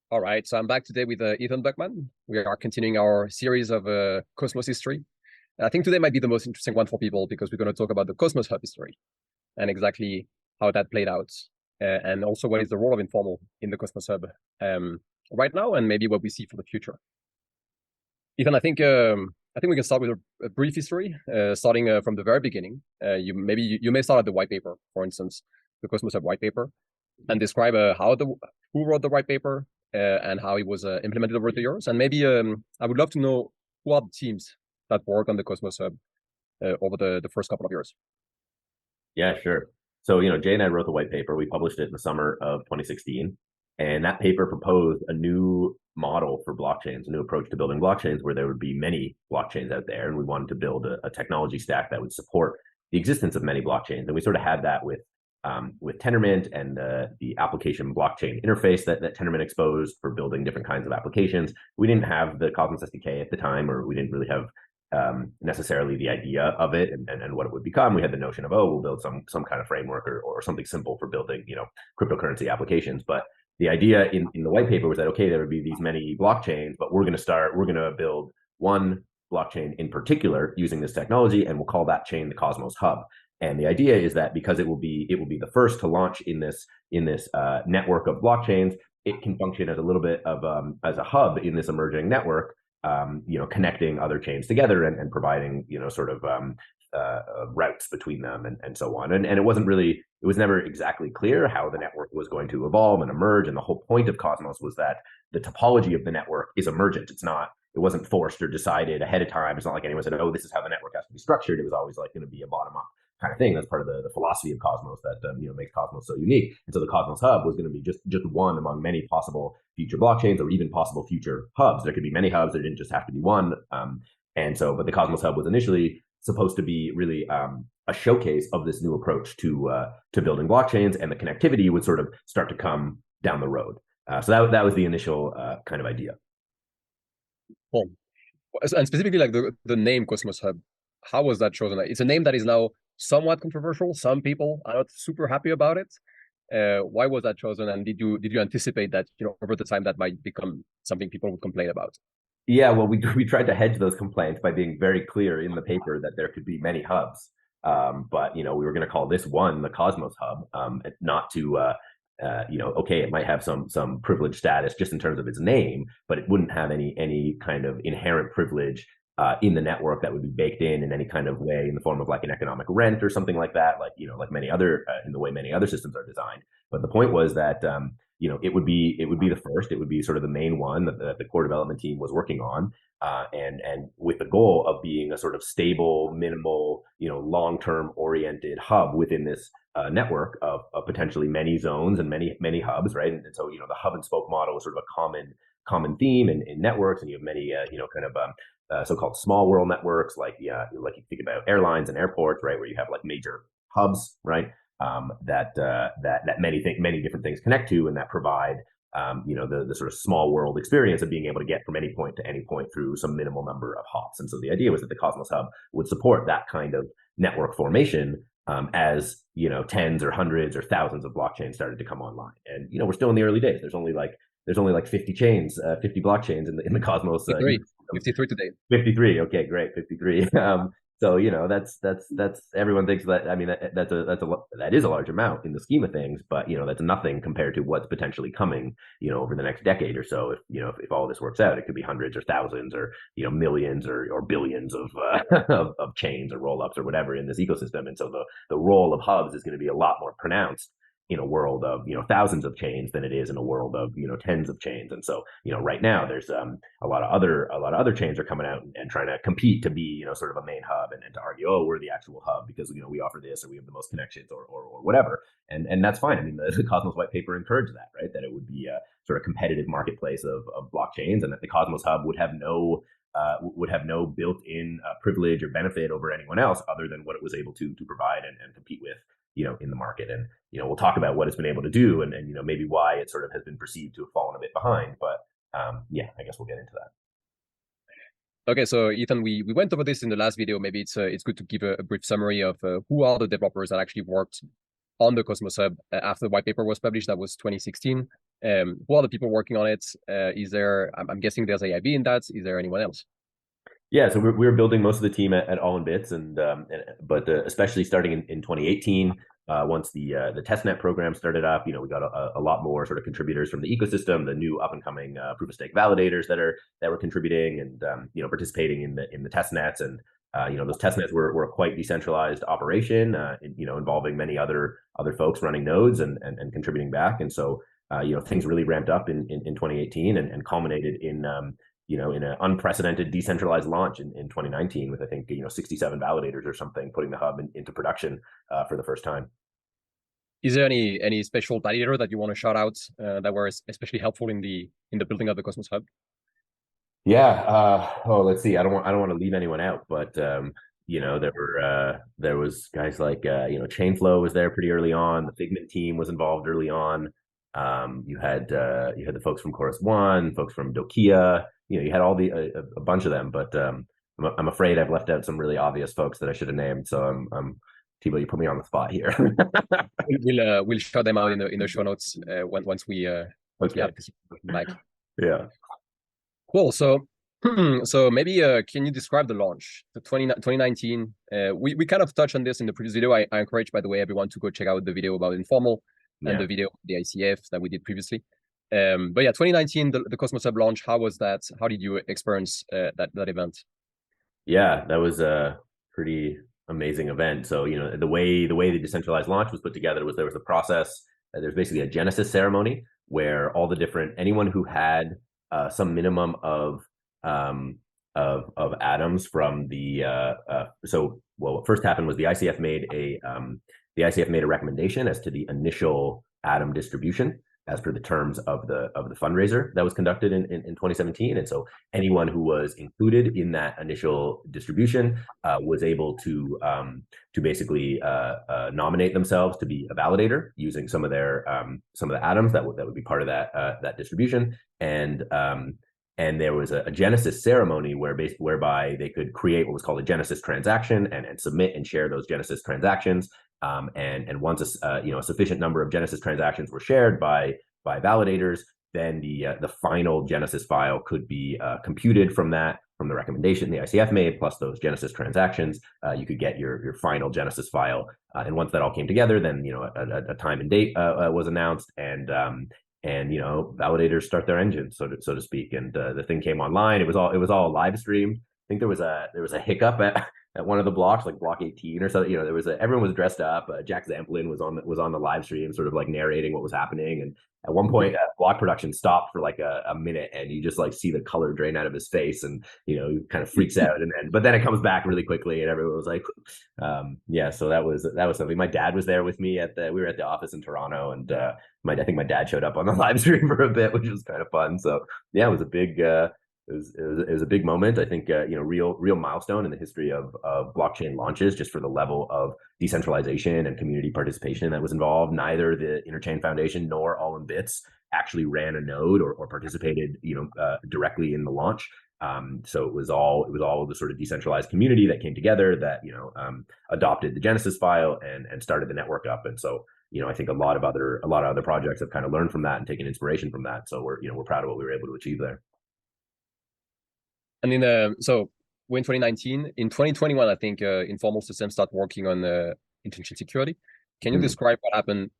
All right, so I'm back today with Ethan Buchman. We are continuing our series of Cosmos history. I think today might be the most interesting one for people because we're going to talk about the Cosmos Hub history and exactly how that played out, and also what is the role of Informal in the Cosmos Hub right now, and maybe what we see for the future. Ethan, I think we can start with a brief history, starting from the very beginning. You may start at the white paper, for instance, the Cosmos Hub white paper, and describe who wrote the white paper, and how it was implemented over the years. And maybe I would love to know who are the teams that work on the Cosmos Hub over the first couple of years. Yeah, sure. So, Jay and I wrote the white paper. We published it in the summer of 2016. And that paper proposed a new model for blockchains, a new approach to building blockchains where there would be many blockchains out there. And we wanted to build a technology stack that would support the existence of many blockchains. And we sort of had that with Tendermint and the application blockchain interface that Tendermint exposed for building different kinds of applications. We didn't have the Cosmos SDK at the time, or we didn't really have necessarily the idea of it and what it would become. We had the notion of, we'll build some kind of framework or something simple for building, cryptocurrency applications. But the idea in the white paper was that, okay, there would be these many blockchains, but we're going to build one blockchain in particular using this technology, and we'll call that chain the Cosmos Hub. And the idea is that because it will be the first to launch in this network of blockchains, it can function as a little bit of as a hub in this emerging network, connecting other chains together and providing routes between them and so on. And it was never exactly clear how the network was going to evolve and emerge. And the whole point of Cosmos was that the topology of the network is emergent. It wasn't forced or decided ahead of time. It's not like anyone said, this is how the network has to be structured. It was always like going to be a bottom up kind of thing. That's part of the philosophy of Cosmos that makes Cosmos so unique. And so the Cosmos Hub was going to be just one among many possible future blockchains or even possible future hubs. There could be many hubs. There didn't just have to be one. But the Cosmos Hub was initially supposed to be really a showcase of this new approach to building blockchains, and the connectivity would sort of start to come down the road. So that was the initial kind of idea. Well, and specifically, like the name Cosmos Hub, how was that chosen? It's a name that is now somewhat controversial. Some people are not super happy about it. Why was that chosen? And did you anticipate that over the time that might become something people would complain about? Yeah, well, we tried to hedge those complaints by being very clear in the paper that there could be many hubs. But we were going to call this one the Cosmos Hub, not to okay, it might have some privileged status just in terms of its name, but it wouldn't have any kind of inherent privilege in the network that would be baked in any kind of way in the form of like an economic rent or something like that, like many other in the way many other systems are designed. But the point was that it would be the first. It would be sort of the main one that the core development team was working on, and with the goal of being a sort of stable, minimal, long-term oriented hub within this network of potentially many zones and many hubs, right? And so the hub and spoke model is sort of a common theme in networks, and you have many so-called small world networks, like you think about airlines and airports, right, where you have like major hubs, right, that many different things connect to, and that provide the sort of small world experience of being able to get from any point to any point through some minimal number of hops. And so the idea was that the Cosmos Hub would support that kind of network formation as tens or hundreds or thousands of blockchains started to come online. And we're still in the early days. There's only like 50 chains, 50 blockchains in the Cosmos. 53 today. 53. Okay, great. 53. So that's everyone thinks that. I mean, that is a large amount in the scheme of things, but that's nothing compared to what's potentially coming over the next decade or so. If all this works out, it could be hundreds or thousands or millions or billions of of chains or rollups or whatever in this ecosystem. And so the role of hubs is going to be a lot more pronounced in a world of thousands of chains than it is in a world of tens of chains. And so right now there's a lot of other chains are coming out and trying to compete to be sort of a main hub and to argue, we're the actual hub because we offer this or we have the most connections or whatever, and that's fine. I mean, the Cosmos white paper encouraged that, right, that it would be a sort of competitive marketplace of blockchains, and that the Cosmos Hub would have no built-in privilege or benefit over anyone else other than what it was able to provide and compete with in the market. And we'll talk about what it's been able to do and maybe why it sort of has been perceived to have fallen a bit behind. But I guess we'll get into that. Okay, so Ethan, we went over this in the last video. Maybe it's good to give a brief summary of who are the developers that actually worked on the Cosmos Hub after the white paper was published. That was 2016. Who are the people working on it? Is there? I'm guessing there's AIB in that. Is there anyone else? Yeah, so we're building most of the team at All in Bits, but especially starting in 2018, once the testnet program started up, we got a lot more sort of contributors from the ecosystem, the new up and coming proof of stake validators that were contributing and participating in the testnets, and those testnets were a quite decentralized operation, involving many other folks running nodes and contributing back, and so things really ramped up in 2018 and culminated in in an unprecedented decentralized launch in 2019 with, I think, 67 validators or something, putting the hub into production for the first time. Is there any special validator that you want to shout out that were especially helpful in the building of the Cosmos Hub? Yeah. Let's see. I don't want to leave anyone out, but there was guys like Chainflow was there pretty early on. The Figment team was involved early on. You had the folks from Chorus One, folks from Dokia. You had all a bunch of them, but I'm afraid I've left out some really obvious folks that I should have named. So I'm Thibaut, you put me on the spot here. We'll shout them out in the show notes once we have this back. Yeah. Cool. So maybe can you describe the launch, the 2019? We kind of touched on this in the previous video. I encourage, by the way, everyone to go check out the video about Informal and the video of the ICF that we did previously. But yeah, 2019, the Cosmos Hub launch, how was that? How did you experience that event? Yeah, that was a pretty amazing event. So, the way the decentralized launch was put together was there was a process. There's basically a genesis ceremony where all the anyone who had some minimum of atoms from the what first happened was the ICF made a recommendation as to the initial atom distribution as per the terms of the fundraiser that was conducted in 2017. And so anyone who was included in that initial distribution was able to basically nominate themselves to be a validator using some of the atoms that would be part of that distribution. And there was a genesis ceremony whereby they could create what was called a genesis transaction and submit and share those genesis transactions. And once a sufficient number of genesis transactions were shared by validators, then the final genesis file could be computed from the recommendation the ICF made plus those genesis transactions. You could get your final genesis file, and once that all came together, then a time and date was announced, and validators start their engine, so to speak, and the thing came online. It was all live streamed. I think there was a hiccup at one of the blocks, like block 18 or something. Everyone was dressed up. Jack Zamplin was on the live stream, sort of like narrating what was happening. And at one point, block production stopped for like a minute, and you just like see the color drain out of his face, and he kind of freaks out. But then it comes back really quickly, and everyone was like, yeah. So that was something. My dad was there with me we were at the office in Toronto, and I think my dad showed up on the live stream for a bit, which was kind of fun. So yeah, it was a big. It was a big moment. I think real milestone in the history of blockchain launches, just for the level of decentralization and community participation that was involved. Neither the Interchain Foundation nor All in Bits actually ran a node or participated directly in the launch. So it was all the sort of decentralized community that came together that adopted the Genesis file and started the network up. And so I think a lot of other projects have kind of learned from that and taken inspiration from that. So we're proud of what we were able to achieve there. And so we're in 2019. In 2021, I think Informal Systems start working on intention security. Can you describe what happened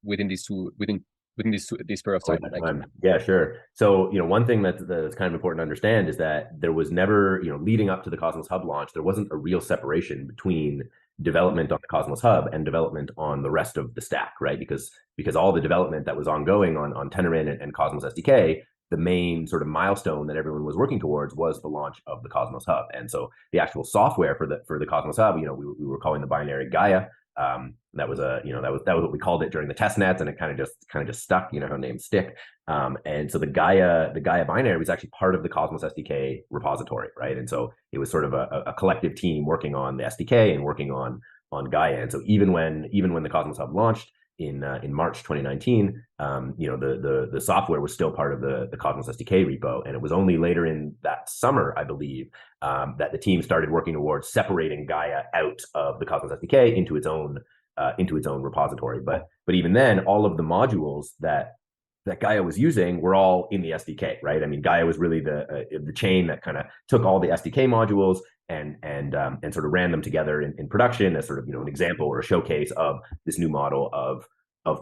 within this period of time? Yeah, sure. So one thing that's kind of important to understand is that there was never, leading up to the Cosmos Hub launch, there wasn't a real separation between development on the Cosmos Hub and development on the rest of the stack, right? Because all the development that was ongoing on Tendermint and Cosmos SDK, the main sort of milestone that everyone was working towards was the launch of the Cosmos Hub. And so the actual software for the Cosmos Hub, we were calling the binary Gaia. That was what we called it during the test nets, and it kind of just stuck, how names stick. And so the Gaia binary was actually part of the Cosmos SDK repository, right? And so it was sort of a collective team working on the SDK and working on Gaia. And so even when the Cosmos Hub launched in March 2019, the software was still part of the Cosmos SDK repo, and it was only later in that summer, I believe, that the team started working towards separating Gaia out of the Cosmos SDK into its own repository. But even then, all of the modules that Gaia was using were all in the SDK, right? I mean, Gaia was really the chain that kind of took all the SDK modules and sort of ran them together in production as sort of an example or a showcase of this new model of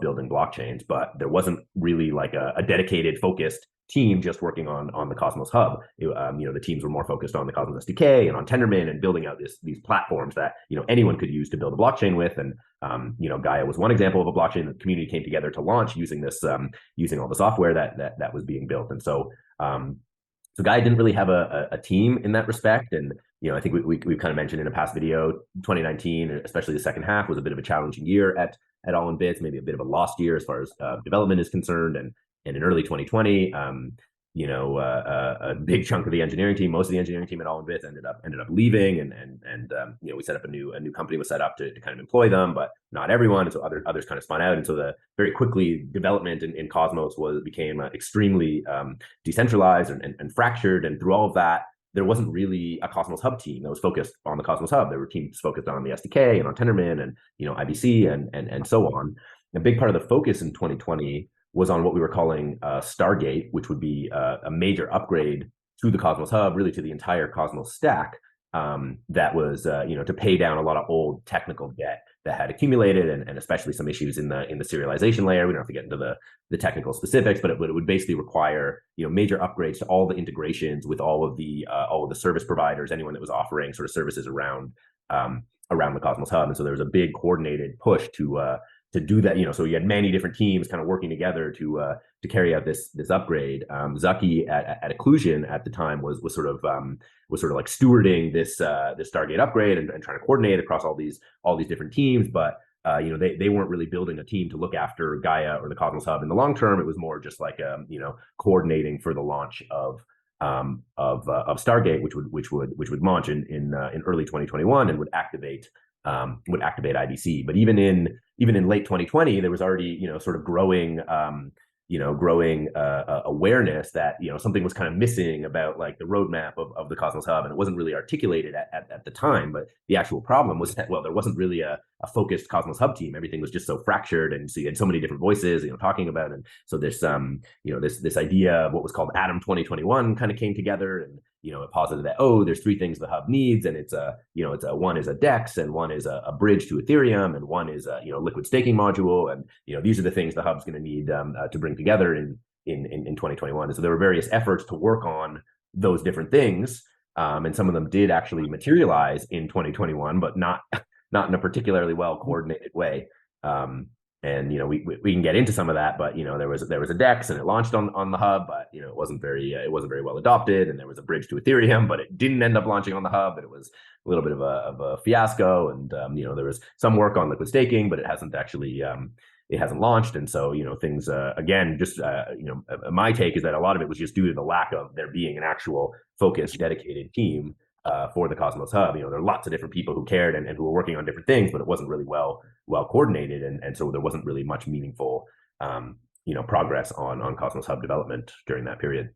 building blockchains. But there wasn't really like a dedicated, focused team just working on the Cosmos Hub. The teams were more focused on the Cosmos SDK and on Tendermint and building out these platforms that anyone could use to build a blockchain with. And Gaia was one example of a blockchain that the community came together to launch using using all the software that was being built. And so Gaia didn't really have a team in that respect. And I think we kind of mentioned in a past video, 2019, especially the second half, was a bit of a challenging year at All in Bits, maybe a bit of a lost year as far as development is concerned. And in early 2020, a big chunk of the engineering team, most of the engineering team at All in Bits ended up leaving, and we set up a new company was set up to kind of employ them, but not everyone. And so others kind of spun out, and so very quickly development in Cosmos became extremely decentralized and fractured. And through all of that, there wasn't really a Cosmos Hub team that was focused on the Cosmos Hub. There were teams focused on the SDK and on Tendermint and IBC and so on. A big part of the focus in 2020 was on what we were calling Stargate, which would be a major upgrade to the Cosmos Hub, really to the entire Cosmos stack. That was to pay down a lot of old technical debt that had accumulated, and especially some issues in the serialization layer. We don't have to get into the technical specifics, but it would basically require major upgrades to all the integrations with all of the service providers, anyone that was offering sort of services around the Cosmos Hub. And so there was a big coordinated push to do that, so you had many different teams kind of working together to carry out this upgrade. Zucky at Occlusion at the time was sort of like stewarding this Stargate upgrade and trying to coordinate across all these different teams. But they weren't really building a team to look after Gaia or the Cosmos Hub in the long term. It was more just like coordinating for the launch of Stargate, which would launch in early 2021 and would activate IBC. But even in late 2020, there was already sort of growing awareness that something was kind of missing about like the roadmap of the Cosmos Hub, and it wasn't really articulated at the time. But the actual problem was that there wasn't really a focused Cosmos Hub team. Everything was just so fractured, and so you had so many different voices talking about it. And so this this idea of what was called Atom 2021 kind of came together, and it posited that there's three things the hub needs, and it's one is a DEX, and one is a bridge to Ethereum, and one is a liquid staking module, and these are the things the hub's going to need to bring together in 2021. And so there were various efforts to work on those different things, and some of them did actually materialize in 2021, but not in a particularly well coordinated way. And we can get into some of that, but there was a DEX and it launched on the hub, but it wasn't very well adopted, and there was a bridge to Ethereum, but it didn't end up launching on the hub, and it was a little bit of a fiasco. And there was some work on liquid staking, but it hasn't launched. And so things again, just my take is that a lot of it was just due to the lack of there being an actual focused, dedicated team for the Cosmos Hub. There are lots of different people who cared and who were working on different things, but it wasn't really well coordinated, and so there wasn't really much meaningful progress on Cosmos Hub development during that period.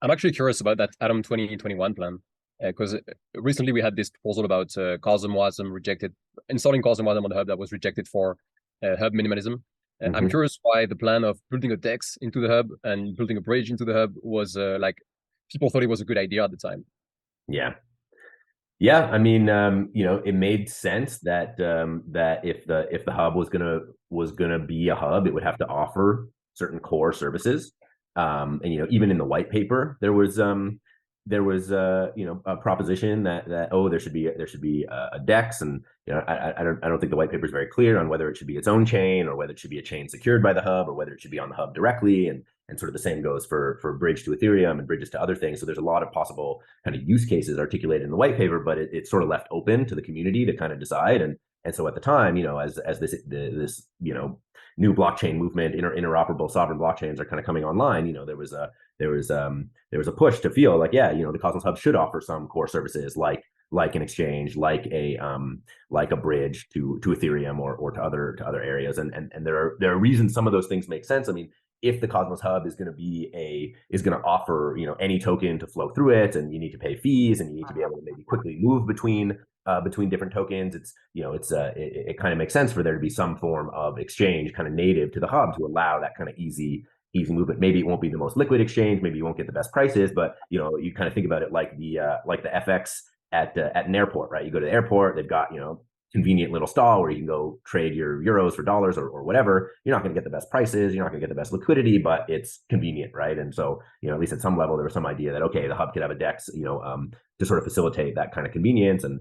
I'm actually curious about that Atom 2021 plan, because recently we had this proposal about CosmWasm rejected, installing CosmWasm on the hub that was rejected for hub minimalism. And I'm curious why the plan of building a DEX into the hub and building a bridge into the hub was people thought it was a good idea at the time. Yeah. I mean, it made sense that if the hub was gonna be a hub, it would have to offer certain core services. And even in the white paper, there was a proposition that there should be a DEX, and I don't think the white paper is very clear on whether it should be its own chain or whether it should be a chain secured by the hub or whether it should be on the hub directly, and sort of the same goes for bridge to Ethereum and bridges to other things. So there's a lot of possible kind of use cases articulated in the white paper, but it's sort of left open to the community to kind of decide. And so at the time, as this new blockchain movement, interoperable sovereign blockchains are kind of coming online, there was a push to feel like, the Cosmos Hub should offer some core services like an exchange, like a bridge to Ethereum or to other areas. And there are reasons some of those things make sense. I mean, if the Cosmos Hub is going to offer any token to flow through it, and you need to pay fees, and you need to be able to maybe quickly move between between different tokens. It kind of makes sense for there to be some form of exchange kind of native to the hub to allow that kind of easy movement. Maybe it won't be the most liquid exchange, maybe you won't get the best prices, but you kind of think about it like the FX at an airport, right? You go to the airport, they've got convenient little stall where you can go trade your euros for dollars or whatever. You're not going to get the best prices, you're not going to get the best liquidity, but it's convenient, right? And so at least at some level there was some idea that okay, the hub could have a DEX to sort of facilitate that kind of convenience. And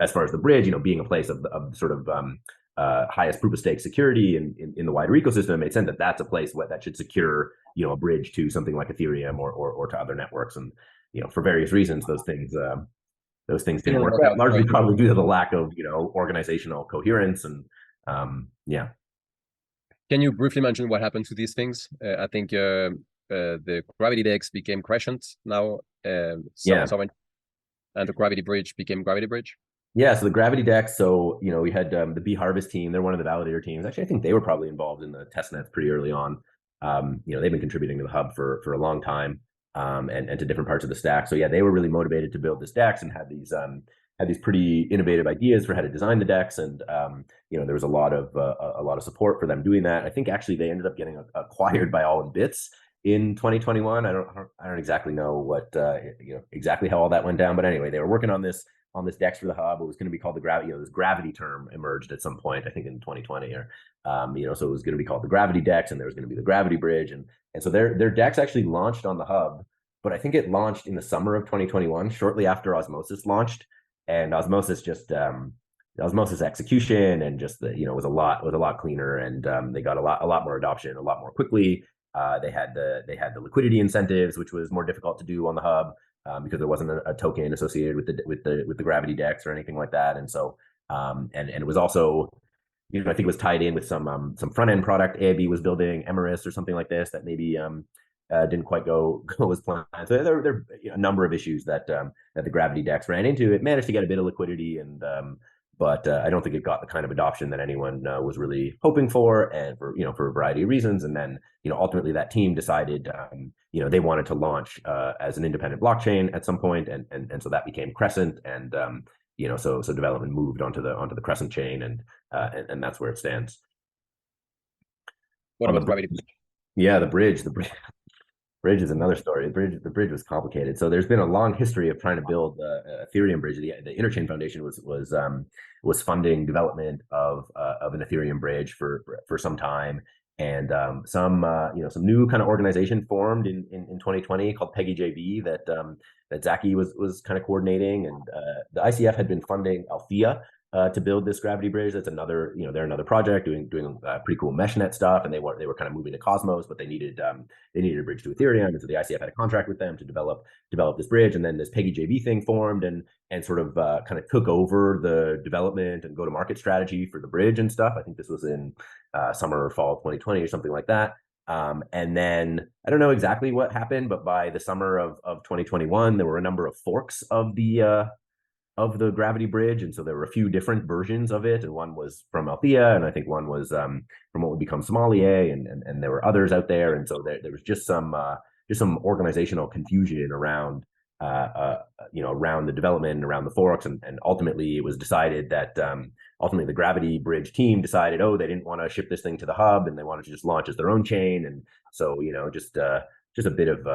as far as the bridge, being a place of sort of highest proof of stake security in the wider ecosystem, it made sense that that's a place that should secure a bridge to something like Ethereum or to other networks. And for various reasons, those things didn't work out, largely probably due to the lack of organizational coherence. And yeah. Can you briefly mention what happened to these things? I think the Gravity DEX became Crescent now. And the Gravity Bridge became Gravity Bridge. Yeah, so the Gravity DEX. So we had the B Harvest team. They're one of the validator teams. Actually, I think they were probably involved in the testnets pretty early on. They've been contributing to the hub for a long time, and to different parts of the stack. So yeah, they were really motivated to build this DEX and had these pretty innovative ideas for how to design the DEX. And there was a lot of support for them doing that. I think actually they ended up getting acquired by All in Bits in 2021. I don't exactly know what exactly how all that went down, but anyway, they were working on this DEX for the hub. It was going to be called the Gravity. This Gravity term emerged at some point, I think in 2020, or so it was going to be called the Gravity DEX, and there was going to be the Gravity Bridge, and so their DEX actually launched on the hub, but I think it launched in the summer of 2021, shortly after Osmosis launched, and Osmosis Osmosis execution and just was a lot cleaner, and they got a lot more adoption a lot more quickly. They had the liquidity incentives, which was more difficult to do on the hub. Because there wasn't a token associated with the Gravity DEX or anything like that, and so and it was also, I think it was tied in with some front end product AIB was building, Emeris or something like this, that maybe didn't quite go as planned. So there are a number of issues that the Gravity DEX ran into. It managed to get a bit of liquidity, and but I don't think it got the kind of adoption that anyone was really hoping for, and for a variety of reasons. And then ultimately that team decided they wanted to launch as an independent blockchain at some point, and so that became Crescent, and so development moved onto the Crescent chain, and that's where it stands. What about Gravity? Yeah, the bridge is another story. The bridge was complicated. So there's been a long history of trying to build a Ethereum bridge. The Interchain Foundation was funding development of an Ethereum bridge for some time, and some new kind of organization formed in 2020 called Peggy JB that Zaki was kind of coordinating, and the ICF had been funding Althea to build this Gravity Bridge. That's another, they're another project doing pretty cool meshnet stuff, and they were kind of moving to Cosmos, but they needed a bridge to Ethereum, and so the ICF had a contract with them to develop this bridge. And then this Peggy JB thing formed and sort of kind of took over the development and go to market strategy for the bridge and stuff. I think this was in summer or fall 2020 or something like that. And then I don't know exactly what happened, but by the summer of 2021, there were a number of forks of the Gravity Bridge, and so there were a few different versions of it, and one was from Althea, and I think one was from what would become Somalia, and there were others out there, and so there was just some organizational confusion around around the development, around the forks, and ultimately it was decided that ultimately the Gravity Bridge team decided, they didn't want to ship this thing to the hub, and they wanted to just launch as their own chain, and so just a bit of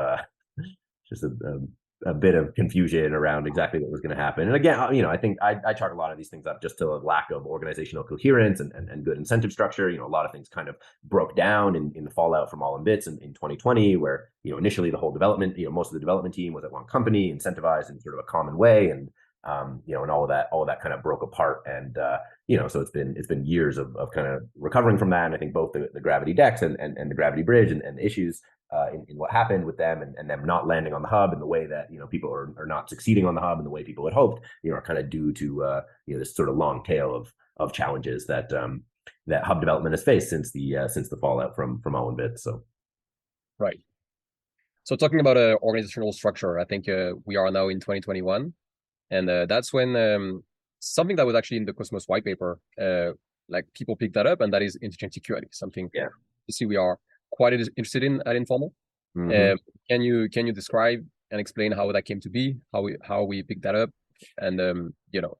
a bit of confusion around exactly what was going to happen. And again, I think I chalk a lot of these things up just to a lack of organizational coherence and good incentive structure. A lot of things kind of broke down in the fallout from All in Bits in 2020, where initially the whole development, most of the development team was at one company, incentivized in sort of a common way, and and all of that kind of broke apart. And so it's been years of kind of recovering from that. And I think both the Gravity DEX and the Gravity Bridge and the issues in what happened with them and them not landing on the hub in the way that people are not succeeding on the hub in the way people had hoped, are kind of due to this sort of long tail of challenges that hub development has faced since the fallout from All in Bits. So right. So talking about organizational structure, I think we are now in 2021, and that's when something that was actually in the Cosmos white paper, like people picked that up, and that is interchain security. Something you see we are quite interested in at Informal. Mm-hmm. Can you describe and explain how that came to be, how we picked that up, and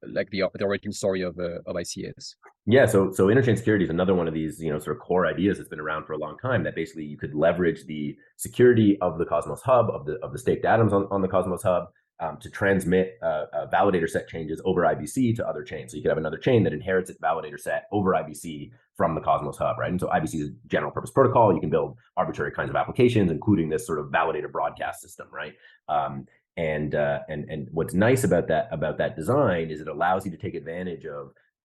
like the origin story of ICAs. Yeah, so Interchain security is another one of these, sort of core ideas that's been around for a long time, that basically you could leverage the security of the Cosmos Hub, of the staked atoms on the Cosmos Hub, to transmit validator set changes over IBC to other chains. So you could have another chain that inherits its validator set over IBC from the Cosmos Hub, right? And so IBC is a general purpose protocol. You can build arbitrary kinds of applications, including this sort of validator broadcast system, right? And what's nice about that design is it allows you to take advantage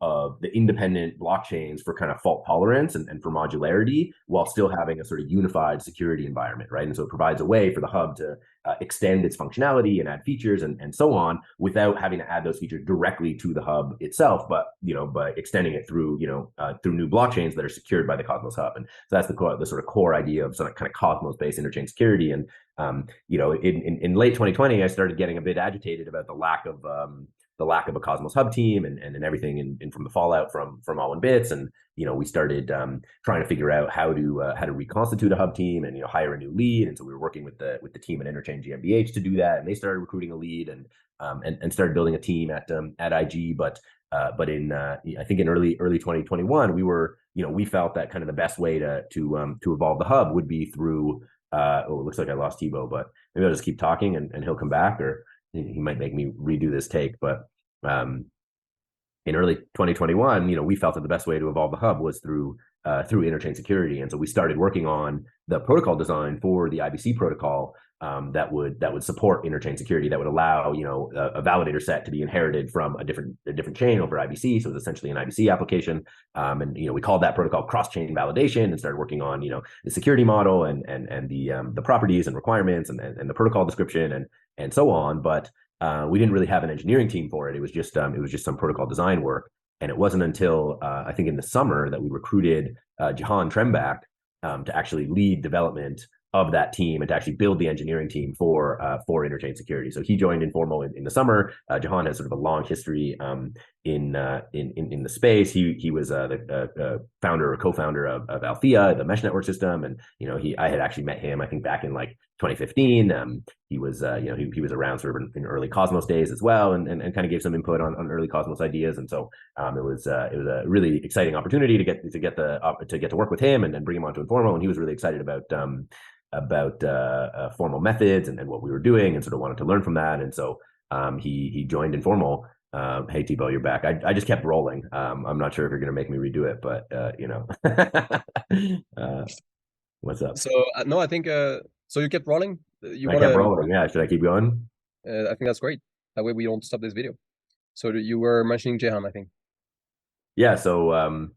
of the independent blockchains for kind of fault tolerance and for modularity, while still having a sort of unified security environment, right? And so it provides a way for the hub to extend its functionality and add features and so on, without having to add those features directly to the hub itself, but by extending it through through new blockchains that are secured by the Cosmos Hub. And so that's the sort of core idea of kind of Cosmos-based interchain security. And in late 2020, I started getting a bit agitated about the lack of a Cosmos Hub team and everything in from the fallout from All in Bits. And we started trying to figure out how to reconstitute a hub team and hire a new lead. And so we were working with the team at Interchain GmbH to do that, and they started recruiting a lead and started building a team at IG. But in I think in early 2021, we felt that kind of the best way to evolve the hub would be through it looks like I lost Thibaut, but maybe I'll just keep talking and he'll come back, or he might make me redo this take. But in early 2021, we felt that the best way to evolve the hub was through Interchain security. And so we started working on the protocol design for the IBC protocol that would support Interchain security, that would allow a validator set to be inherited from a different chain over IBC. So it was essentially an IBC application, and we called that protocol cross-chain validation, and started working on the security model and the properties and requirements and the protocol description and so on. But we didn't really have an engineering team for it. It was just some protocol design work. And it wasn't until I think in the summer that we recruited Jahan Trembach to actually lead development of that team and to actually build the engineering team for Interchain security. So he joined Informal in the summer. Jahan has sort of a long history in the space. He was the founder or co-founder of Althea, the mesh network system, and I had actually met him I think back in like 2015. He was he was around sort of in early Cosmos days as well, and kind of gave some input on early Cosmos ideas. And so it was a really exciting opportunity to get to work with him and bring him onto Informal, and he was really excited about formal methods and what we were doing, and sort of wanted to learn from that. And so he joined Informal. Hey Thibaut, you're back. I just kept rolling. I'm not sure if you're going to make me redo it, but what's up? So no, I think so. You kept rolling. I kept rolling. Yeah. Should I keep going? I think that's great. That way we don't stop this video. So you were mentioning Jahan, I think. Yeah. So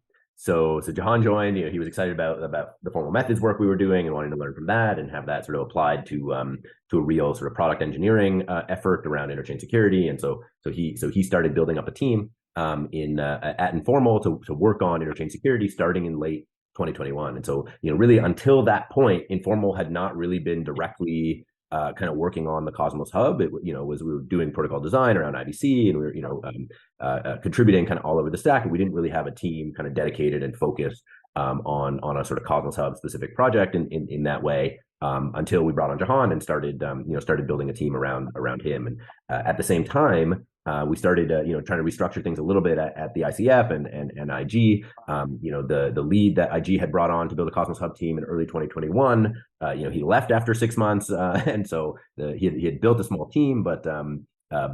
Jahan joined. He was excited about the formal methods work we were doing and wanting to learn from that and have that sort of applied to a real sort of product engineering effort around Interchain security. And so he started building up a team at Informal to work on Interchain security starting in late 2021. And so really until that point, Informal had not really been directly kind of working on the Cosmos Hub. It was we were doing protocol design around IBC, and we were contributing kind of all over the stack, and we didn't really have a team kind of dedicated and focused on a sort of Cosmos Hub specific project in that way, until we brought on Jahan and started building a team around him. And at the same time, we started trying to restructure things a little bit at the ICF and IG. The lead that IG had brought on to build a Cosmos Hub team in early 2021, he left after 6 months, and so he had built a small team, but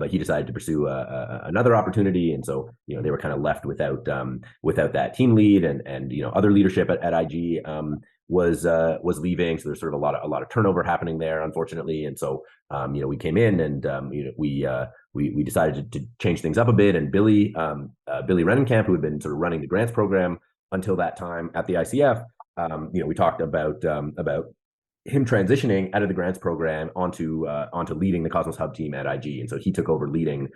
he decided to pursue another opportunity, and so they were kind of left without that team lead, and other leadership at IG was leaving, so there's sort of a lot of turnover happening there, unfortunately. And so we came in and we decided to change things up a bit, and Billy Rennenkamp, who had been sort of running the grants program until that time at the ICF, we talked about him transitioning out of the grants program onto leading the Cosmos Hub team at IG. And so he took over leading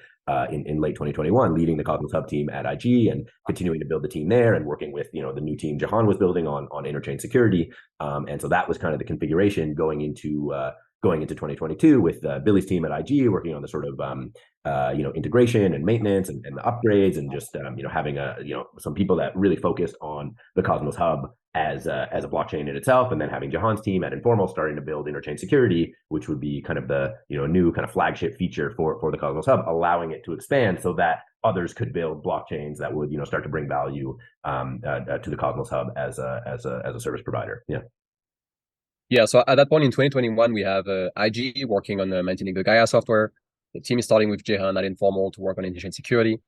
in late 2021, leading the Cosmos Hub team at IG and continuing to build the team there and working with the new team Jahan was building on Interchain security. And so that was kind of the configuration going into 2022 with Billy's team at IG working on the sort of integration and maintenance and the upgrades, and just having some people that really focused on the Cosmos Hub as a blockchain in itself, and then having Jahan's team at Informal starting to build interchain security, which would be kind of the new kind of flagship feature for the Cosmos Hub, allowing it to expand so that others could build blockchains that would start to bring value to the Cosmos Hub as a service provider. Yeah, so at that point in 2021, we have IG working on maintaining the Gaia software. The team is starting with Jehan at Informal to work on interchain security.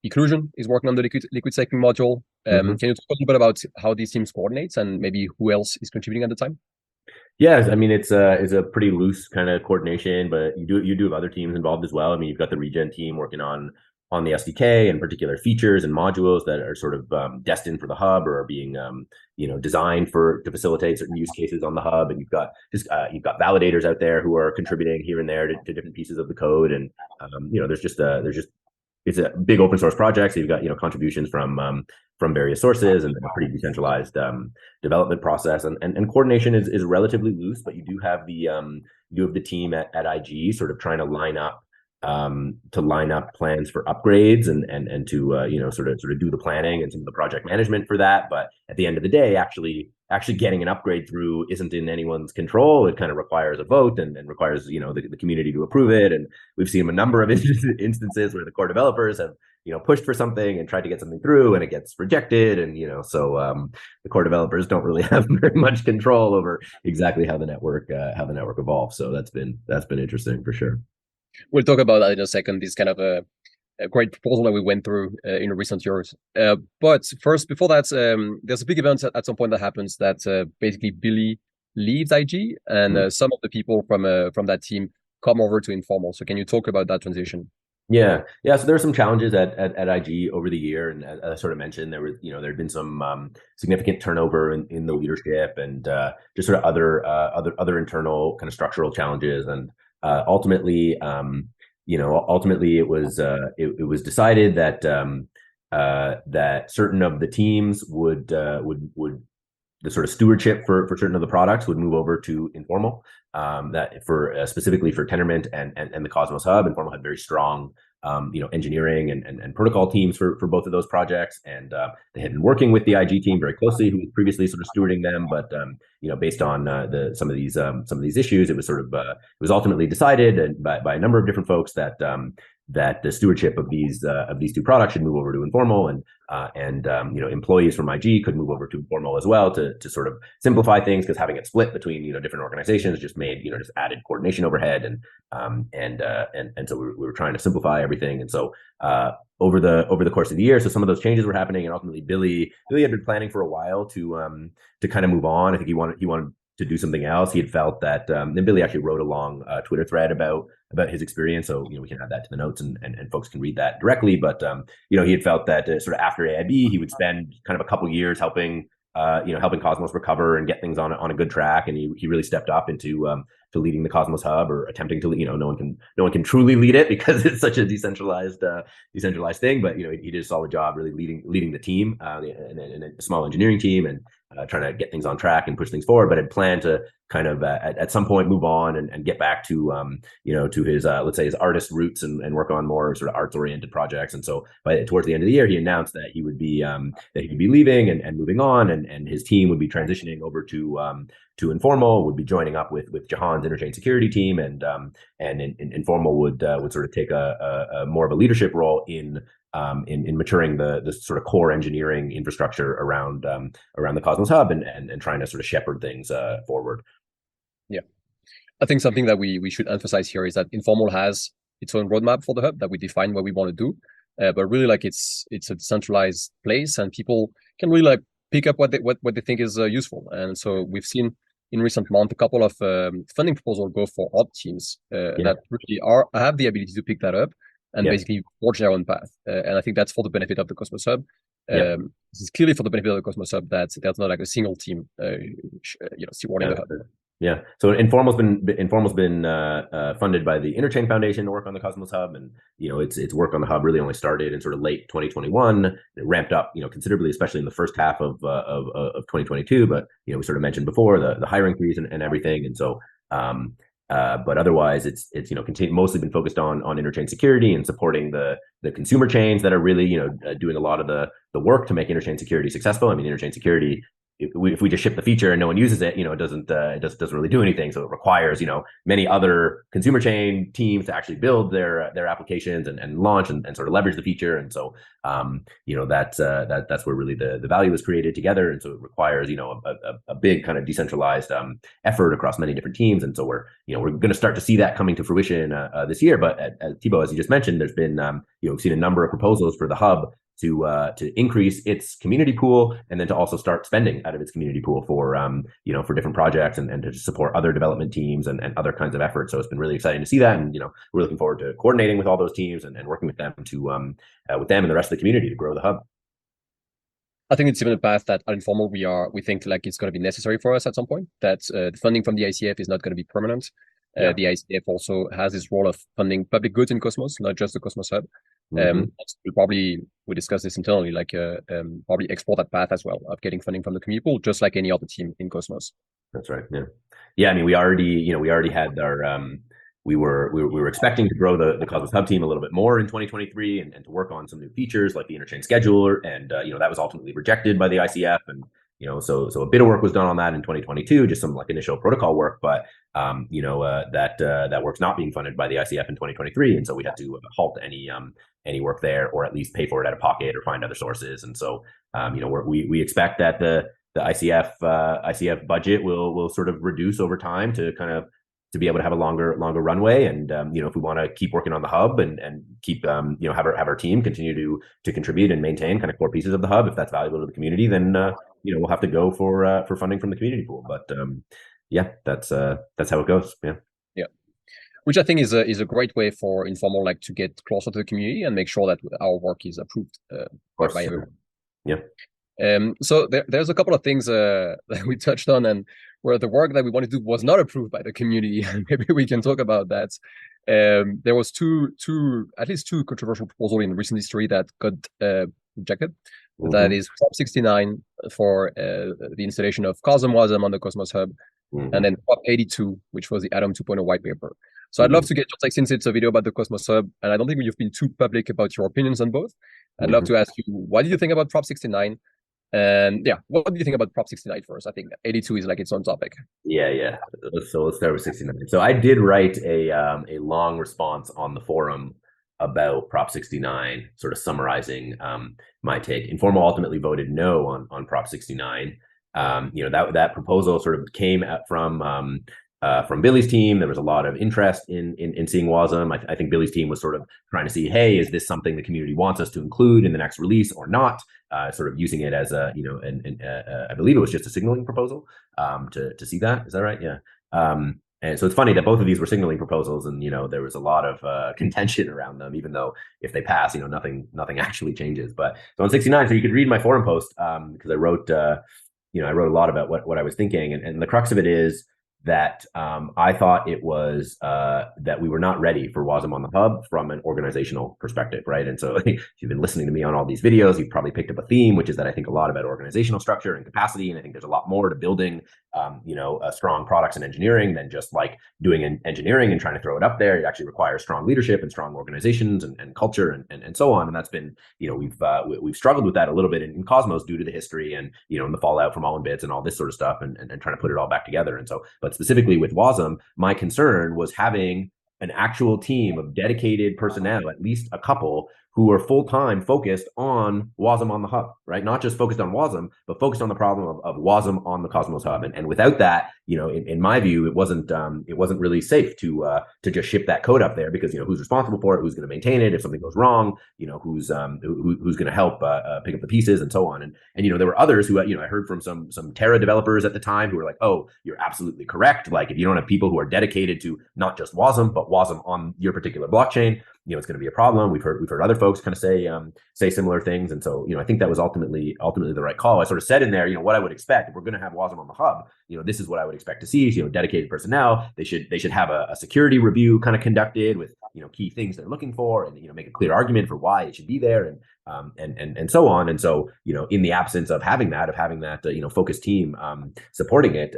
Inclusion is working on the liquid staking module. Can you talk a little bit about how these teams coordinate and maybe who else is contributing at the time? Yeah, I mean it's a pretty loose kind of coordination, but you do have other teams involved as well. I mean, you've got the regen team working on the SDK and particular features and modules that are sort of destined for the hub or are being designed to facilitate certain use cases on the hub. And you've got validators out there who are contributing here and there to different pieces of the code. And it's a big open source project, so you've got contributions from various sources and a pretty decentralized development process. And coordination is relatively loose, but you do have the team at IG sort of trying to line up plans for upgrades and to sort of do the planning and some of the project management for that. But at the end of the day, actually getting an upgrade through isn't in anyone's control. It kind of requires a vote and requires the community to approve it. And we've seen a number of instances where the core developers have pushed for something and tried to get something through and it gets rejected. And so the core developers don't really have very much control over exactly how the network evolves. So that's been interesting for sure. We'll talk about that in a second. This kind of a great proposal that we went through in recent years. But first, before that, there's a big event at some point that happens that basically Billy leaves IG and some of the people from that team come over to Informal. So can you talk about that transition? Yeah. So there are some challenges at IG over the year, and as I sort of mentioned, there had been some significant turnover in the leadership and just sort of other internal kind of structural challenges. And ultimately, it was decided that that certain of the teams would the sort of stewardship for certain of the products would move over to Informal. That for specifically for Tendermint and the Cosmos Hub. Informal had very strong engineering and protocol teams for both of those projects, and they had been working with the IG team very closely, who was previously sort of stewarding them. But based on some of these issues, it was sort of it was ultimately decided by a number of different folks that the stewardship of these two products should move over to Informal, and employees from IG could move over to Informal as well to sort of simplify things, because having it split between different organizations just made just added coordination overhead, and so we were trying to simplify everything. And so over the course of the year, so some of those changes were happening, and ultimately Billy had been planning for a while to kind of move on. I think he wanted to do something else. He had felt that, and Billy actually wrote a long Twitter thread about his experience. So, we can add that to the notes and folks can read that directly. But, he had felt that sort of after AIB, he would spend kind of a couple years helping Cosmos recover and get things on a good track. And he really stepped up into to leading the Cosmos Hub, or attempting to, no one can truly lead it because it's such a decentralized thing. But, he did a solid job really leading the team and a small engineering team, and trying to get things on track and push things forward, but had planned to kind of at some point move on and get back to to his let's say his artist roots and work on more sort of arts oriented projects. And so towards the end of the year, he announced that he would be leaving and moving on, and his team would be transitioning over to Informal, would be joining up with Jahan's Interchain security team, and Informal would sort of take a more of a leadership role in maturing the sort of core engineering infrastructure around the Cosmos Hub and trying to sort of shepherd things forward. Yeah, I think something that we should emphasize here is that Informal has its own roadmap for the hub that we define what we want to do, but really it's a decentralized place, and people can really pick up what they think is useful. And so we've seen in recent months a couple of funding proposals go for opt teams that really have the ability to pick that up and basically forge their own path. And I think that's for the benefit of the Cosmos Hub. This is clearly for the benefit of the Cosmos Hub that there's not a single team, stewarding the hub. Yeah. So Informal's been funded by the Interchain Foundation to work on the Cosmos Hub, and its work on the hub really only started in sort of late 2021. It ramped up considerably, especially in the first half of 2022. But we sort of mentioned before the hiring freeze and everything, and so. But otherwise, it's mostly been focused on interchain security and supporting the consumer chains that are really doing a lot of the work to make interchain security successful. I mean, interchain security if we just ship the feature and no one uses it, it doesn't really do anything. So it requires, many other consumer chain teams to actually build their applications and launch and sort of leverage the feature. And so, that's where really the value is created together. And so it requires, a big kind of decentralized effort across many different teams. And so we're going to start to see that coming to fruition this year. But as Thibaut, as you just mentioned, there's been, we've seen a number of proposals for the hub to increase its community pool, and then to also start spending out of its community pool for for different projects and to support other development teams and other kinds of efforts. So it's been really exciting to see that, and we're looking forward to coordinating with all those teams and working with them to with them and the rest of the community to grow the hub. I think it's even a path that at Informal we think like it's going to be necessary for us at some point. That the funding from the ICF is not going to be permanent. The ICF also has this role of funding public goods in Cosmos, not just the Cosmos Hub. We discussed this internally, like probably explore that path as well of getting funding from the community pool, just like any other team in Cosmos. That's right. Yeah. I mean, we already had our we were expecting to grow the Cosmos Hub team a little bit more in 2023 and to work on some new features like the Interchain scheduler, and that was ultimately rejected by the ICF, and so a bit of work was done on that in 2022, just some like initial protocol work, but that work's not being funded by the ICF in 2023, and so we had to halt any work there, or at least pay for it out of pocket or find other sources. And so we expect that the ICF budget will sort of reduce over time to be able to have a longer runway, and if we want to keep working on the hub and keep have our team continue to contribute and maintain kind of core pieces of the hub, if that's valuable to the community, then we'll have to go for funding from the community pool. But that's how it goes. Yeah, which I think is a great way for Informal like to get closer to the community and make sure that our work is approved by everyone. So there's a couple of things that we touched on, and where the work that we wanted to do was not approved by the community. Maybe we can talk about that. There was at least two controversial proposals in recent history that got rejected. That is Prop 69 for the installation of Wasm on the Cosmos Hub, and then Prop 82, which was the Atom 2.0 white paper. So I'd love to get your take, since it's a video about the Cosmos Hub, and I don't think you've been too public about your opinions on both. I'd love to ask you, what did you think about Prop 69? And what do you think about Prop 69 first? I think 82 is like its own topic. Yeah. So let's start with 69. So I did write a long response on the forum about Prop 69, sort of summarizing my take. Informal ultimately voted no on Prop 69. That proposal sort of came from Billy's team. There was a lot of interest in seeing WASM. I think Billy's team was sort of trying to see, hey, is this something the community wants us to include in the next release or not? Sort of using it as a, I believe it was just a signaling proposal to see that. Is that right? Yeah. And so it's funny that both of these were signaling proposals, and there was a lot of contention around them, even though if they pass, nothing actually changes. But so on 69, so you could read my forum post because I wrote a lot about what I was thinking, and the crux of it is that I thought it was that we were not ready for WASM on the hub from an organizational perspective, right? And so if you've been listening to me on all these videos, you've probably picked up a theme, which is that I think a lot about organizational structure and capacity, and I think there's a lot more to building, strong products and engineering than just like doing engineering and trying to throw it up there. It actually requires strong leadership and strong organizations and culture and so on. And that's been, we've struggled with that a little bit in Cosmos due to the history and, and the fallout from All in Bits and all this sort of stuff and trying to put it all back together. And so, but specifically with WASM, my concern was having an actual team of dedicated personnel, at least a couple, who are full-time focused on WASM on the hub, right? Not just focused on WASM, but focused on the problem of WASM on the Cosmos hub. And without that, in my view, it wasn't really safe to just ship that code up there, because who's responsible for it, who's going to maintain it if something goes wrong, who's going to help pick up the pieces and so on. And there were others who I heard from some Terra developers at the time who were like, oh, you're absolutely correct. Like if you don't have people who are dedicated to not just WASM but WASM on your particular blockchain, it's going to be a problem. We've heard other folks kind of say similar things, and so I think that was ultimately the right call. I sort of said in there, what I would expect if we're going to have WASM on the hub. This is what I would expect to see. Dedicated personnel. They should have a security review kind of conducted with key things they're looking for, and make a clear argument for why it should be there, and so on. And so in the absence of having that focused team supporting it,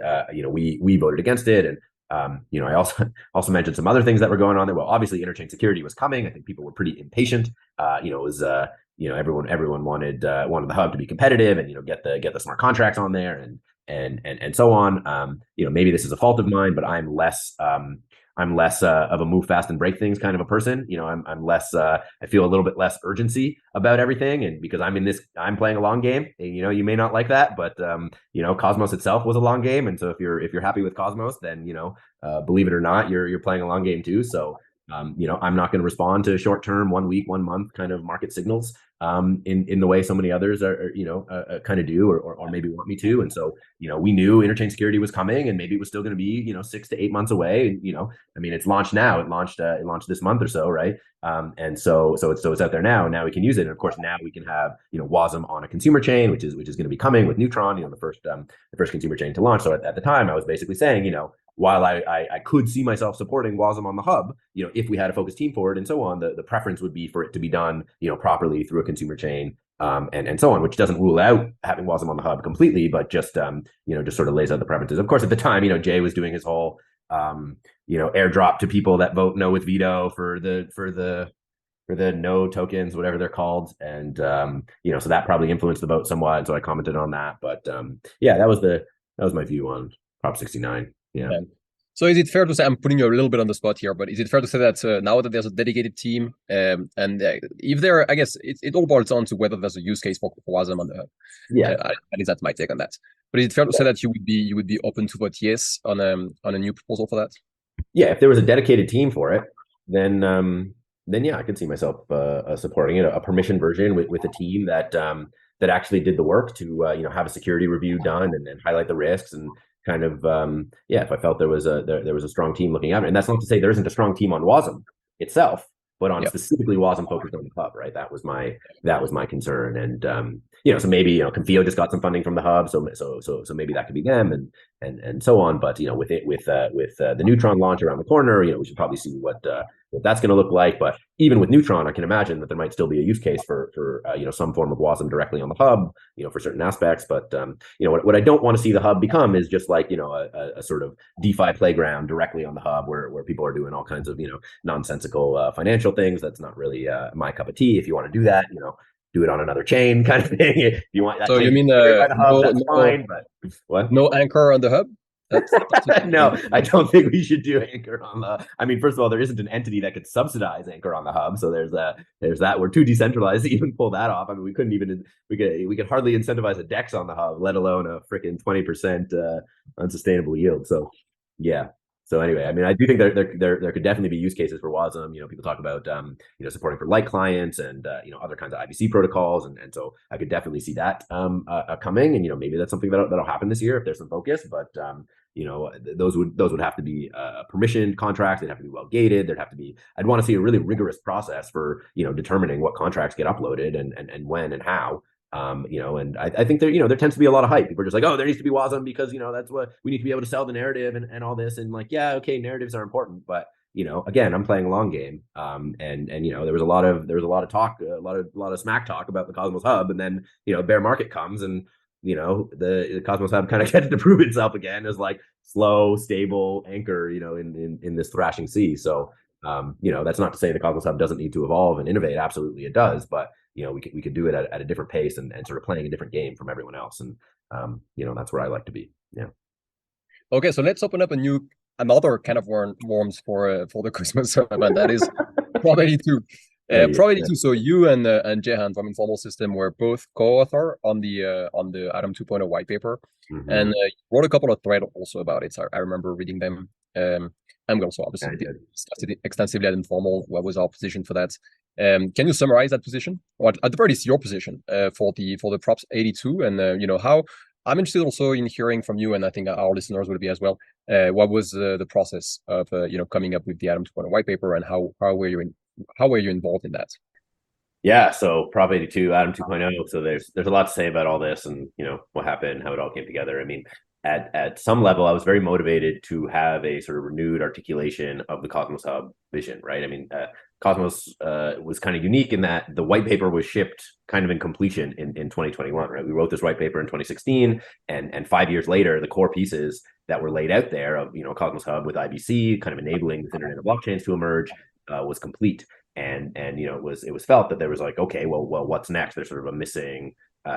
we voted against it. And I also mentioned some other things that were going on there. Well, obviously, Interchain security was coming. I think people were pretty impatient. It was everyone wanted the hub to be competitive and get the smart contracts on there. And and so on. Maybe this is a fault of mine, but I'm less of a move fast and break things kind of a person. I'm less. I feel a little bit less urgency about everything, and because I'm playing a long game. And, you may not like that, but Cosmos itself was a long game, and so if you're happy with Cosmos, then believe it or not, you're playing a long game too. So I'm not going to respond to short term, 1 week, 1 month kind of market signals in the way so many others are kind of do or maybe want me to. And so we knew Interchain security was coming, and maybe it was still going to be 6 to 8 months away. It's launched now. It launched this month or so, right? And so it's out there now. Now we can use it, and of course now we can have WASM on a consumer chain, which is going to be coming with Neutron, the first consumer chain to launch. So at the time, I was basically saying, while I could see myself supporting WASM on the hub, if we had a focused team for it and so on, the preference would be for it to be done, properly through a consumer chain, and so on, which doesn't rule out having WASM on the hub completely, but just sort of lays out the preferences. Of course, at the time, Jay was doing his whole, airdrop to people that vote no with veto for the no tokens, whatever they're called, and so that probably influenced the vote somewhat. And so I commented on that, but that was my view on Prop 69. Yeah. So is it fair to say, I'm putting you a little bit on the spot here, but is it fair to say that now that there's a dedicated team, and if there, I guess it all boils down to whether there's a use case for WASM on the hub. At least that's my take on that. But is it fair to say that you would be open to vote yes on a new proposal for that? Yeah, if there was a dedicated team for it, then yeah, I could see myself supporting it, a permission version with a team that actually did the work to have a security review done and highlight the risks and kind of if I felt there was a strong team looking at it. And that's not to say there isn't a strong team on WASM itself, but on specifically WASM focused on the hub, right? That was my concern. And so maybe Confio just got some funding from the hub, so maybe that could be them and so on. But with the Neutron launch around the corner, we should probably see what that's going to look like. But even with Neutron, I can imagine that there might still be a use case for some form of WASM directly on the hub, for certain aspects. But what I don't want to see the hub become is just like a sort of DeFi playground directly on the hub where people are doing all kinds of nonsensical financial things. That's not really my cup of tea. If you want to do that, do it on another chain kind of thing. If you want that. So you mean hub, that's fine, but what? No anchor on the hub? No, I don't think we should do Anchor on the. I mean, first of all, there isn't an entity that could subsidize Anchor on the hub, so there's that. We're too decentralized to even pull that off. I mean, we could hardly incentivize a DEX on the hub, let alone a freaking 20% unsustainable yield. So yeah. So anyway, I mean, I do think there could definitely be use cases for WASM. People talk about supporting for light clients and other kinds of IBC protocols, and so I could definitely see that coming. And maybe that's something that'll happen this year if there's some focus. But those would have to be permissioned contracts. They'd have to be well gated. I'd want to see a really rigorous process for determining what contracts get uploaded and when and how. And I think there tends to be a lot of hype. People are just like, oh, there needs to be WASM because, that's what we need to be able to sell the narrative and all this. And like, yeah, okay, narratives are important, but again, I'm playing a long game. And there was a lot of talk, a lot of smack talk about the Cosmos Hub, and then bear market comes, and the Cosmos Hub kind of gets to prove itself again as like slow, stable anchor, in this thrashing sea. So that's not to say the Cosmos Hub doesn't need to evolve and innovate. Absolutely, it does, but we could do it at a different pace and sort of playing a different game from everyone else. And that's where I like to be. Yeah. Okay, so let's open up another kind of worms for the Cosmos Hub, and that is probability 2. Probability 2. So you and Jehan from Informal System were both co-author on the Atom 2.0 white paper, and you wrote a couple of threads also about it. So I remember reading them. I'm also obviously discussed it extensively at Informal. What was our position for that? Can you summarize that position, or at the very least your position for the Props 82, and how? I'm interested also in hearing from you, and I think our listeners will be as well. What was the process of coming up with the Atom 2.0 white paper, and how were you involved in that? Yeah, so Prop 82, Atom 2.0. So there's a lot to say about all this, and what happened, how it all came together. I mean, at some level, I was very motivated to have a sort of renewed articulation of the Cosmos Hub vision, right? I mean, Cosmos was kind of unique in that the white paper was shipped kind of in completion in 2021, right? We wrote this white paper in 2016, and 5 years later, the core pieces that were laid out there of Cosmos Hub with IBC, kind of enabling this Internet of Blockchains to emerge, was complete. And it was felt that there was like, okay, well, what's next? There's sort of a missing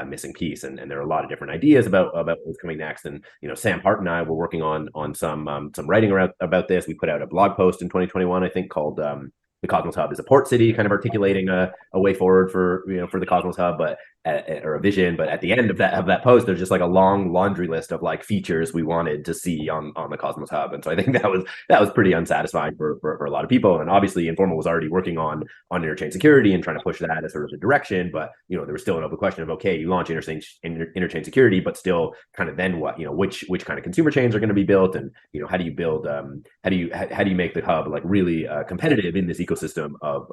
missing piece. And there are a lot of different ideas about what's coming next. And Sam Hart and I were working on some writing about this. We put out a blog post in 2021, I think, called "The Cosmos Hub is a port city," kind of articulating a way forward for for the Cosmos Hub, or a vision. But at the end of that post, there's just like a long laundry list of like features we wanted to see on the Cosmos Hub. And so I think that was pretty unsatisfying for a lot of people. And obviously, Informal was already working on Interchain security and trying to push that as sort of the direction. But there was still an open question of, okay, you launch Interchain security, but still kind of then what? Which kind of consumer chains are going to be built, and how do you build how do you make the hub like really competitive in this ecosystem of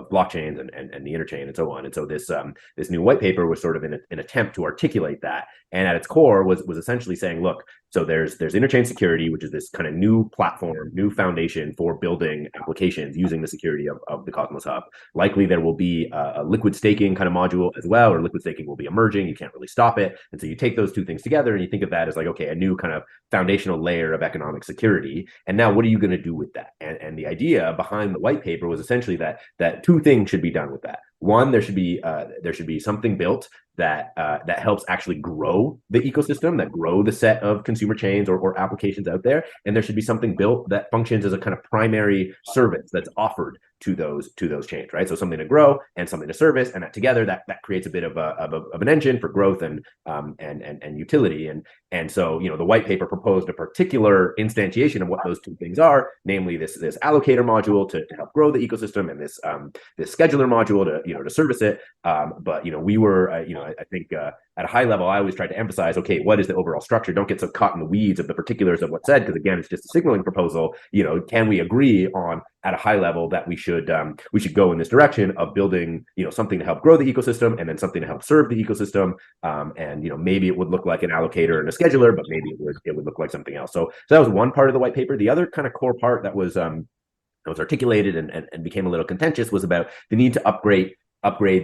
blockchains and the interchain and so on. And so this new white paper was sort of an attempt to articulate that, and at its core was essentially saying, look, so there's interchain security, which is this kind of new platform, new foundation for building applications using the security of the Cosmos Hub. Likely there will be a liquid staking kind of module as well, or liquid staking will be emerging. You can't really stop it. And so you take those two things together and you think of that as like, okay, a new kind of foundational layer of economic security. And now what are you going to do with that? And the idea behind the white paper was essentially that two things should be done with that. One, there should be something built that helps actually grow the ecosystem, that grow the set of consumer chains or applications out there, and there should be something built that functions as a kind of primary service that's offered to those chains, right? So something to grow and something to service, and that together that creates a bit of an engine for growth and utility. And so the white paper proposed a particular instantiation of what those two things are, namely this allocator module to help grow the ecosystem, and this scheduler module to service it. But we were I think at a high level, I always tried to emphasize, okay, what is the overall structure? Don't get so caught in the weeds of the particulars of what's said, because again, it's just a signaling proposal. Can we agree on at a high level that we should go in this direction of building something to help grow the ecosystem, and then something to help serve the ecosystem, and maybe it would look like an allocator and a scheduler, but maybe it would look like something else. So that was one part of the white paper. The other kind of core part that was articulated and became a little contentious was about the need to upgrade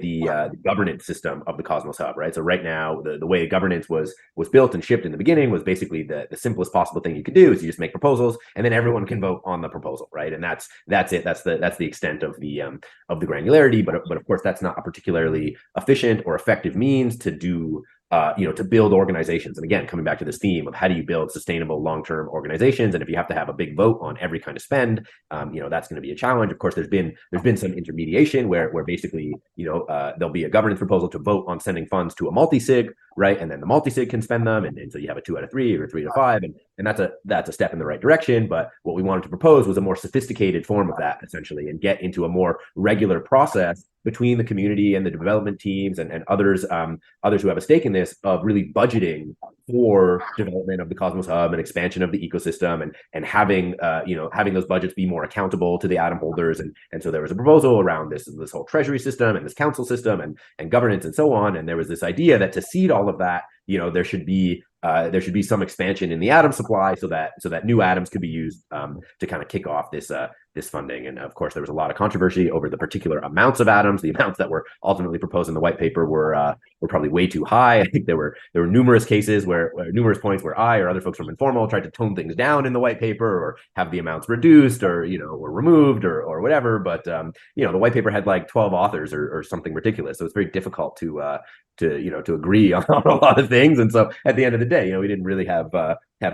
the governance system of the Cosmos Hub, right? So right now, the way governance was built and shipped in the beginning was basically the simplest possible thing you could do is you just make proposals, and then everyone can vote on the proposal, right? And that's it. That's the extent of the granularity. But of course, that's not a particularly efficient or effective means to do. To build organizations. And again, coming back to this theme of how do you build sustainable long-term organizations? And if you have to have a big vote on every kind of spend, that's going to be a challenge. Of course, there's been some intermediation where basically, there'll be a governance proposal to vote on sending funds to a multi-sig, right? And then the multi-sig can spend them. And so you have a 2 out of 3 or 3 to 5. And that's a step in the right direction. But what we wanted to propose was a more sophisticated form of that, essentially, and get into a more regular process between the community and the development teams and others who have a stake in this, of really budgeting for development of the Cosmos Hub and expansion of the ecosystem, and having those budgets be more accountable to the atom holders. And so there was a proposal around this whole treasury system and this council system and governance and so on. And there was this idea that to seed all of that, there should be some expansion in the atom supply so that new atoms could be used to kind of kick off this funding. And of course, there was a lot of controversy over the particular amounts of atoms. The amounts that were ultimately proposed in the white paper were probably way too high. I think there were numerous cases where numerous points where I or other folks from Informal tried to tone things down in the white paper, or have the amounts reduced, or or removed, or whatever. But the white paper had like 12 authors or something ridiculous, so it's very difficult to agree on a lot of things. And so at the end of the day, we didn't really have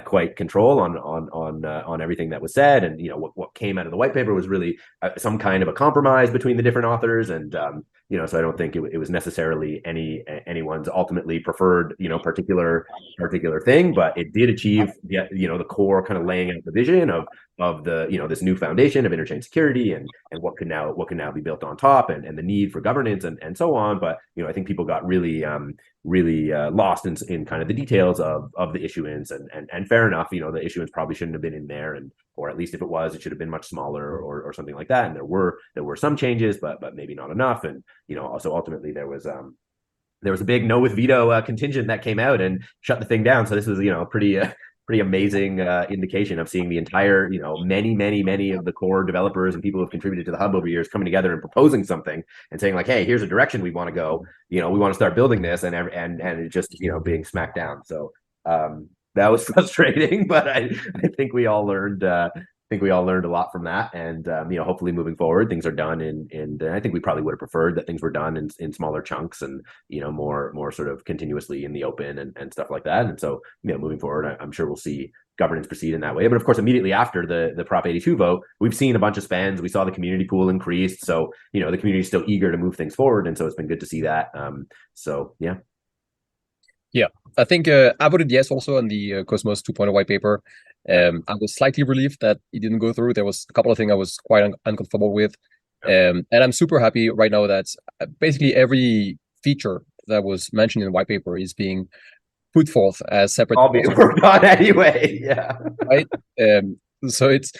quite control on everything that was said. And what came out of the white paper was really some kind of a compromise between the different authors. And so I don't think it was necessarily anyone's ultimately preferred particular thing, but it did achieve the core kind of laying out the vision of the this new foundation of interchain security and what can now be built on top, and the need for governance and so on. But I think people got really lost in kind of the details of the issuance, and fair enough, the issuance probably shouldn't have been in there, or at least if it was, it should have been much smaller or something like that. And there were some changes, but maybe not enough. And also ultimately there was a big no with veto contingent that came out and shut the thing down. So this was pretty amazing indication of seeing the entire, many of the core developers and people who have contributed to the hub over years coming together and proposing something and saying like, hey, here's a direction we want to go. We want to start building this, and it just being smacked down. So that was frustrating, but I think we all learned think we all learned a lot from that, and hopefully moving forward, things are done and I think we probably would have preferred that things were done in smaller chunks and more sort of continuously in the open and stuff like that. And so moving forward, I'm sure we'll see governance proceed in that way. But of course, immediately after the Prop 82 vote, we've seen a bunch of spends. We saw the community pool increased, so the community is still eager to move things forward, and so it's been good to see that. So yeah. Yeah, I think I voted yes also on the Cosmos 2.0 white paper. I was slightly relieved that it didn't go through. There was a couple of things I was quite uncomfortable with. And I'm super happy right now that basically every feature that was mentioned in the white paper is being put forth as separate All being worked on anyway. Yeah. Right. So it's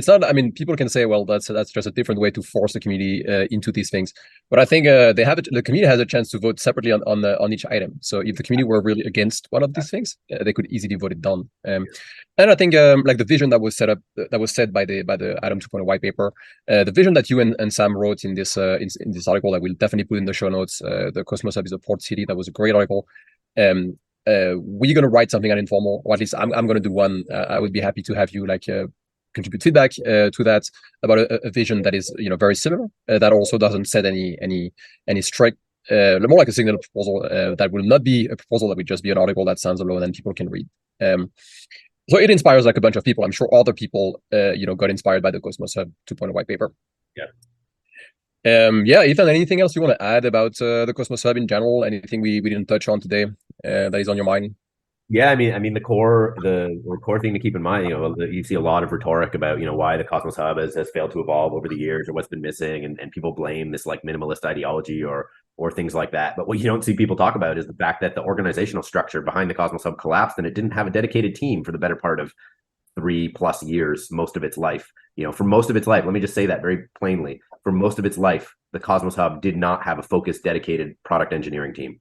not, I mean, people can say, well, that's just a different way to force the community into these things. But I think the community has a chance to vote separately on each item. So if the community were really against one of these things, they could easily vote it down. And I think like the vision that was set by the item 2.0 white paper, the vision that you and Sam wrote in this article, I will definitely put in the show notes. The Cosmos Hub is a port city. That was a great article. We're going to write something on Informal, or at least I'm going to do one. I would be happy to have you contribute feedback to that about a vision that is very similar, that also doesn't set any strict, more like a signal proposal that will not be a proposal, that would just be an article that stands alone and people can read. So it inspires like a bunch of people. I'm sure other people got inspired by the Cosmos Hub 2.0 white paper. Yeah. Yeah, Ethan, anything else you want to add about the Cosmos Hub in general? Anything we didn't touch on today that is on your mind? Yeah, I mean, the core thing to keep in mind, you see a lot of rhetoric about, why the Cosmos Hub has failed to evolve over the years, or what's been missing, and people blame this like minimalist ideology or things like that. But what you don't see people talk about is the fact that the organizational structure behind the Cosmos Hub collapsed, and it didn't have a dedicated team for the better part of 3+ years, most of its life. For most of its life, let me just say that very plainly. For most of its life, the Cosmos Hub did not have a focused, dedicated product engineering team,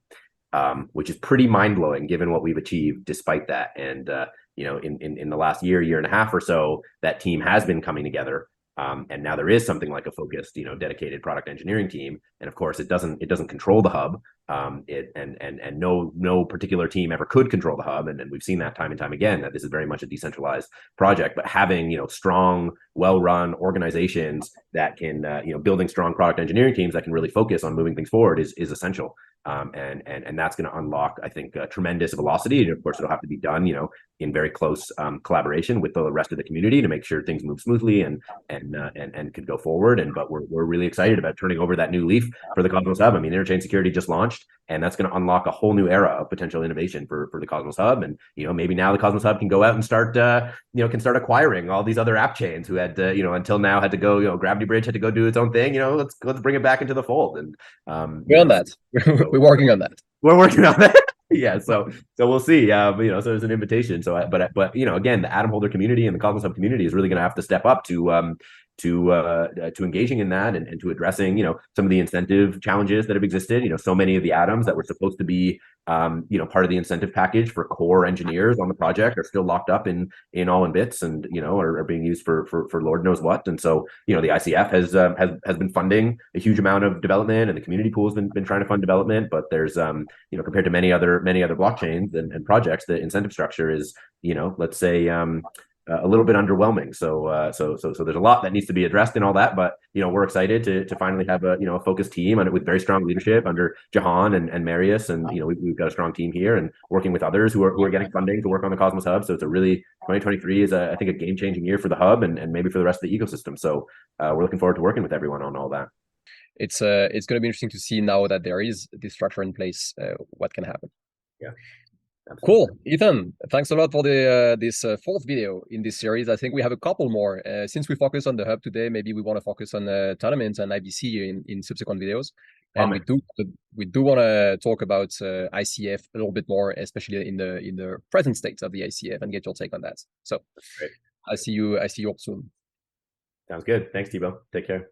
which is pretty mind-blowing given what we've achieved despite that. And in the last year and a half or so, that team has been coming together. And now there is something like a focused, dedicated product engineering team. And of course, it doesn't control the hub. And no particular team ever could control the hub. And we've seen that time and time again, that this is very much a decentralized project. But having strong, well-run organizations that can building strong product engineering teams that can really focus on moving things forward is essential. And that's going to unlock, I think, tremendous velocity. And of course, it'll have to be done, in very close collaboration with the rest of the community to make sure things move smoothly and could go forward. But we're really excited about turning over that new leaf for the Cosmos Hub. I mean, Interchain security just launched, and that's going to unlock a whole new era of potential innovation for the Cosmos Hub. And maybe now the Cosmos Hub can go out and start acquiring all these other app chains who had until now had to go, Gravity Bridge had to go do its own thing. Let's bring it back into the fold. And we're on that. We're working on that. We're working on that. Yeah, so we'll see. So there's an invitation. So, but again, the Atom Holder community and the Cosmos Hub community is really going to have to step up to engaging in that and to addressing some of the incentive challenges that have existed. So many of the atoms that were supposed to be part of the incentive package for core engineers on the project are still locked up in all in bits and are being used for Lord knows what. And so the ICF has been funding a huge amount of development, and the community pool has been trying to fund development. But there's compared to many other blockchains and projects, the incentive structure is let's say a little bit underwhelming. So there's a lot that needs to be addressed in all that, but we're excited to finally have a focused team with very strong leadership under Jahan and Marius, and we've got a strong team here and working with others who are getting funding to work on the Cosmos Hub. So it's a really 2023 is I think a game-changing year for the hub and maybe for the rest of the ecosystem. So we're looking forward to working with everyone on all that. It's going to be interesting to see now that there is this structure in place, what can happen. Yeah. Absolutely. Cool, Ethan. Thanks a lot for this fourth video in this series. I think we have a couple more. Since we focus on the hub today, maybe we want to focus on tournaments and IBC in subsequent videos. And we do want to talk about ICF a little bit more, especially in the present state of the ICF, and get your take on that. So, great. I see you all soon. Sounds good. Thanks, Thibaut. Take care.